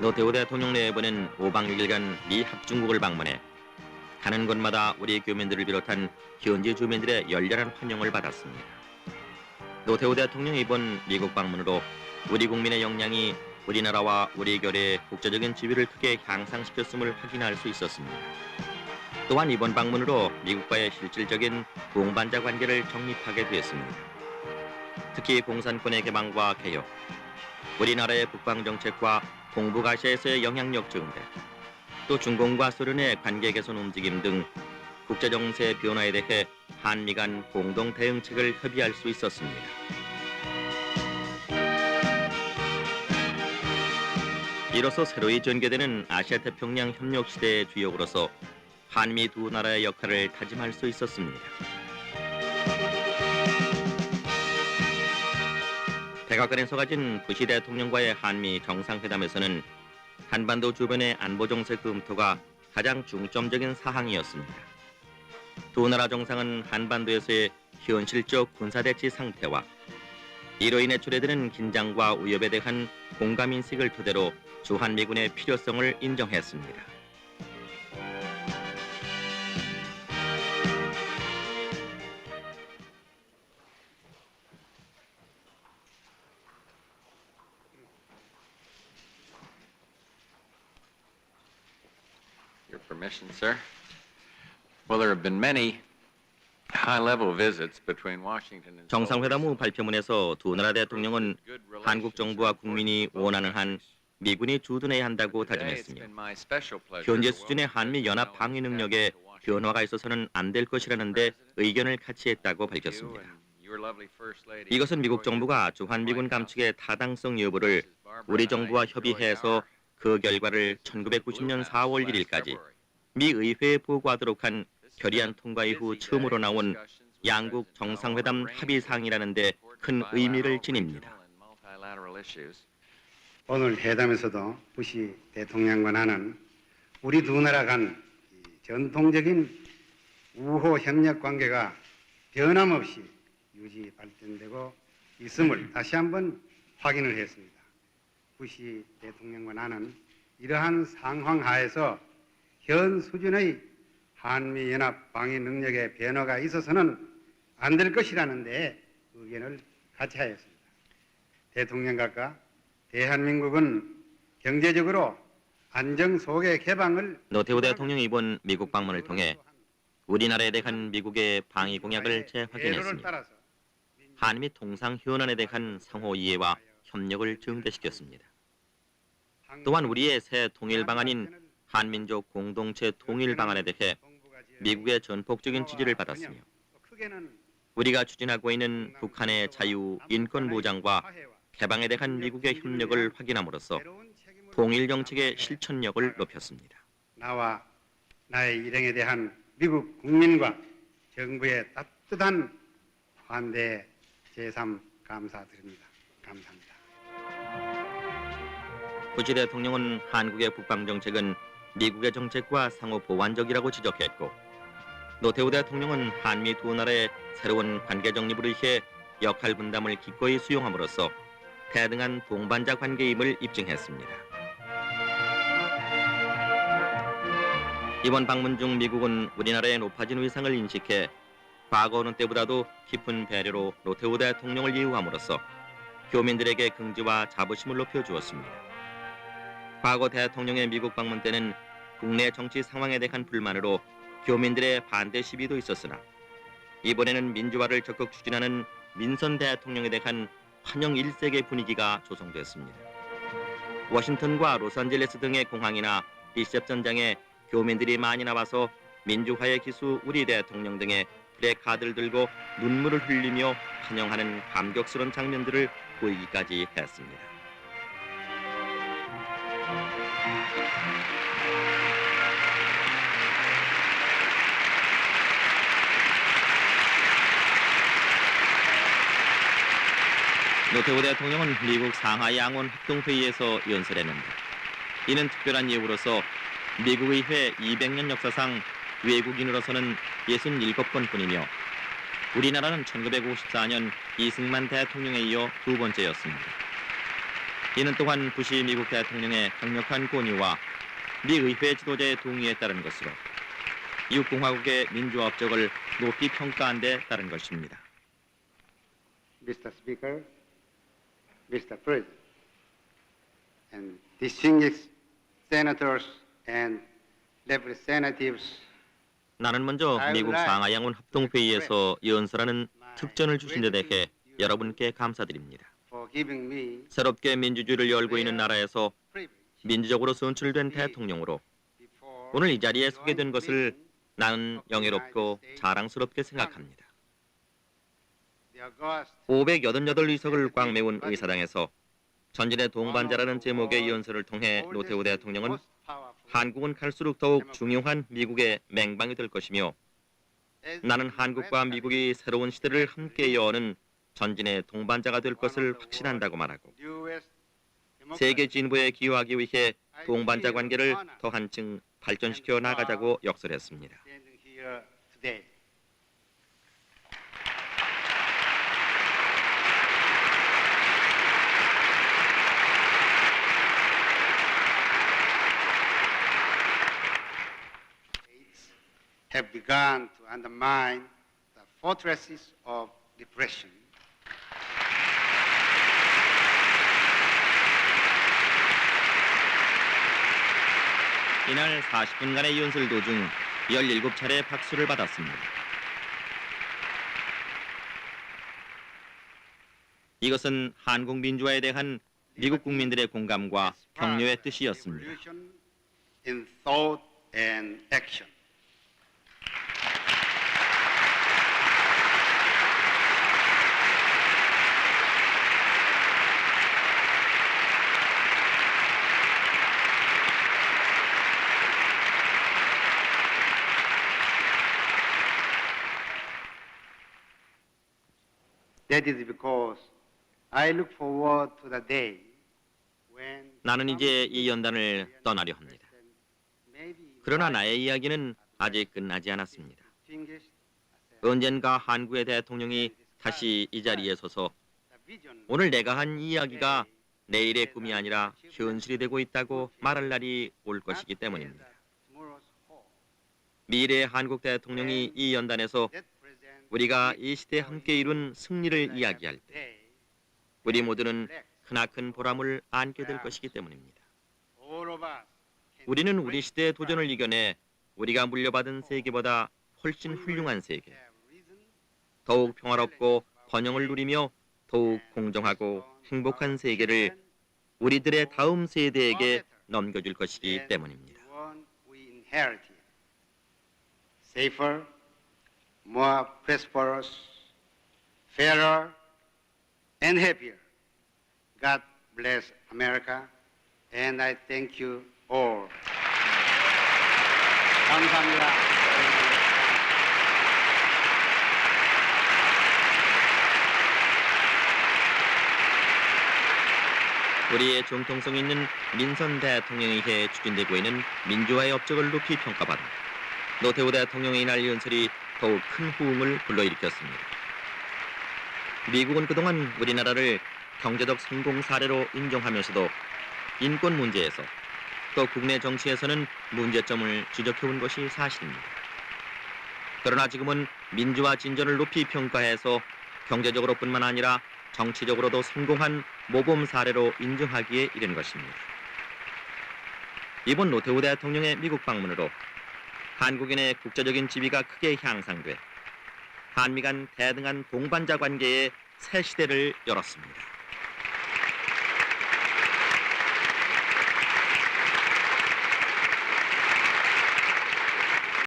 노태우 대통령 내외부는 5박 6일간 미 합중국을 방문해 가는 곳마다 우리 교민들을 비롯한 현지 주민들의 열렬한 환영을 받았습니다. 노태우 대통령 이번 미국 방문으로 우리 국민의 역량이 우리나라와 우리 결의 국제적인 지위를 크게 향상시켰음을 확인할 수 있었습니다. 또한 이번 방문으로 미국과의 실질적인 동반자 관계를 정립하게 되었습니다. 특히 공산권의 개방과 개혁, 우리나라의 북방정책과 동북아시아에서의 영향력 증대, 또 중공과 소련의 관계 개선 움직임 등 국제정세 변화에 대해 한미 간 공동 대응책을 협의할 수 있었습니다. 이로써 새로이 전개되는 아시아태평양 협력 시대의 주역으로서 한미 두 나라의 역할을 다짐할 수 있었습니다. 백악관에서 가진 부시 대통령과의 한미 정상회담에서는 한반도 주변의 안보 정세 검토가 가장 중점적인 사항이었습니다. 두 나라 정상은 한반도에서의 현실적 군사대치 상태와 이로 인해 초래되는 긴장과 위협에 대한 공감인식을 토대로 주한미군의 필요성을 인정했습니다. Your permission, sir. Well, there have been many high-level visits between Washington and 정상회담 후 발표문에서 두 나라 대통령은 한국 정부와 국민이 원하는 한 미군이 주둔해야 한다고 다짐했으며 현재 수준의 한미 연합 방위 능력에 변화가 있어서는 안 될 것이라는 데 의견을 같이 했다고 밝혔습니다. 이것은 미국 정부가 주한미군 감축의 타당성 여부를 우리 정부와 협의해서 그 결과를 1990년 4월 1일까지 미 의회에 보고하도록 한 결의안 통과 이후 처음으로 나온 양국 정상회담 합의사항이라는 데 큰 의미를 지닙니다. 오늘 회담에서도 부시 대통령과 나는 우리 두 나라 간 전통적인 우호 협력 관계가 변함없이 유지 발전되고 있음을 다시 한번 확인을 했습니다. 부시 대통령과 나는 이러한 상황 하에서 현 수준의 한미연합 방위 능력의 변화가 있어서는 안 될 것이라는 데 의견을 같이 하였습니다. 대통령각과 대한민국은 경제적으로 안정 속의 개방을 노태우 대통령이 이번 미국 방문을 통해 우리나라에 대한 미국의 방위 공약을 재확인했으며 한미 통상 현안에 대한 상호 이해와 협력을 증대시켰습니다. 또한 우리의 새 통일 방안인 한민족 공동체 통일 방안에 대해 미국의 전폭적인 지지를 받았으며 우리가 추진하고 있는 북한의 자유, 인권 보장과 개방에 대한 미국의 협력을 확인함으로써 통일 정책의 실천력을 높였습니다. 나와 나의 일행에 대한 미국 국민과 정부의 따뜻한 환대에 제삼 감사드립니다. 감사합니다. 부시 대통령은 한국의 북방 정책은 미국의 정책과 상호 보완적이라고 지적했고, 노태우 대통령은 한미 두 나라의 새로운 관계 정립을 위해 역할 분담을 기꺼이 수용함으로써 대등한 동반자 관계임을 입증했습니다. 이번 방문 중 미국은 우리나라의 높아진 위상을 인식해 과거 어느 때보다도 깊은 배려로 노태우 대통령을 예우함으로써 교민들에게 긍지와 자부심을 높여주었습니다. 과거 대통령의 미국 방문 때는 국내 정치 상황에 대한 불만으로 교민들의 반대 시위도 있었으나 이번에는 민주화를 적극 추진하는 민선 대통령에 대한 환영 일색의 분위기가 조성됐습니다. 워싱턴과 로스앤젤레스 등의 공항이나 리셉션장에 교민들이 많이 나와서 민주화의 기수 우리 대통령 등의 플래카드를 들고 눈물을 흘리며 환영하는 감격스러운 장면들을 보이기까지 했습니다. 노태우 대통령은 미국 상하이 양원 합동회의에서 연설했는데 이는 특별한 예우로서 미국 의회 200년 역사상 외국인으로서는 67번뿐이며 우리나라는 1954년 이승만 대통령에 이어 두 번째였습니다. 이는 또한 부시 미국 대통령의 강력한 권유와 미 의회 지도자의 동의에 따른 것으로 이웃 공화국의 민주화 업적을 높이 평가한 데 따른 것입니다. Mr. Speaker, Mr. President, and distinguished senators and representatives, 나는 먼저 미국 상하양원 합동회의에서 연설하는 특전을 주신 데 대해 여러분께 감사드립니다. for giving me 새롭게 민주주의를 열고 있는 나라에서 privilege 민주적으로 선출된 대통령으로 before 오늘 이 자리에 서게 된 것을 나는 영예롭고 자랑스럽게 생각합니다. the August 588의석을 꽉 메운 의사당에서 전진의 동반자라는 제목의 연설을 통해 노태우 대통령은 한국은 갈수록 더욱 중요한 미국의 맹방이 될 것이며 나는 한국과 미국이 새로운 시대를 함께 여는 전진의 동반자가 될 것을 확신한다고 말하고 세계 진보에 기여하기 위해 동반자 관계를 더 한층 발전시켜 나가자고 역설했습니다. standing here today. Have begun to undermine the fortresses of repression. 이날 40분간의 연설 도중 17차례 박수를 받았습니다. 이것은 한국 민주화에 대한 미국 국민들의 공감과 격려의 뜻이었습니다. Revolution in thought and action. That is because I look forward to the day when 나는 이제 이 연단을 떠나려 합니다. 그러나 나의 이야기는 아직 끝나지 않았습니다. 언젠가 한국의 대통령이 다시 이 자리에 서서 오늘 내가 한 이야기가 내일의 꿈이 아니라 현실이 되고 있다고 말할 날이 올 것이기 때문입니다. 미래의 한국 대통령이 이 연단에서 우리가 이 시대에 함께 이룬 승리를 이야기할 때 우리 모두는 크나큰 보람을 안게 될 것이기 때문입니다. 우리는 우리 시대의 도전을 이겨내 우리가 물려받은 세계보다 훨씬 훌륭한 세계, 더욱 평화롭고 번영을 누리며 더욱 공정하고 행복한 세계를 우리들의 다음 세대에게 넘겨줄 것이기 때문입니다. Safer, more prosperous, fairer, and happier. God bless America, and I thank you all. 감사합니다. 우리의 정통성 있는 민선 대통령에 의해 추진되고 있는 민주화의 업적을 높이 평가받은 노태우 대통령의 이날 연설이 더욱 큰 호응을 불러일으켰습니다. 미국은 그동안 우리나라를 경제적 성공 사례로 인정하면서도 인권 문제에서 또 국내 정치에서는 문제점을 지적해온 것이 사실입니다. 그러나 지금은 민주화 진전을 높이 평가해서 경제적으로뿐만 아니라 정치적으로도 성공한 모범 사례로 인정하기에 이른 것입니다. 이번 노태우 대통령의 미국 방문으로 한국인의 국제적인 지위가 크게 향상돼 한미 간 대등한 동반자 관계의 새 시대를 열었습니다.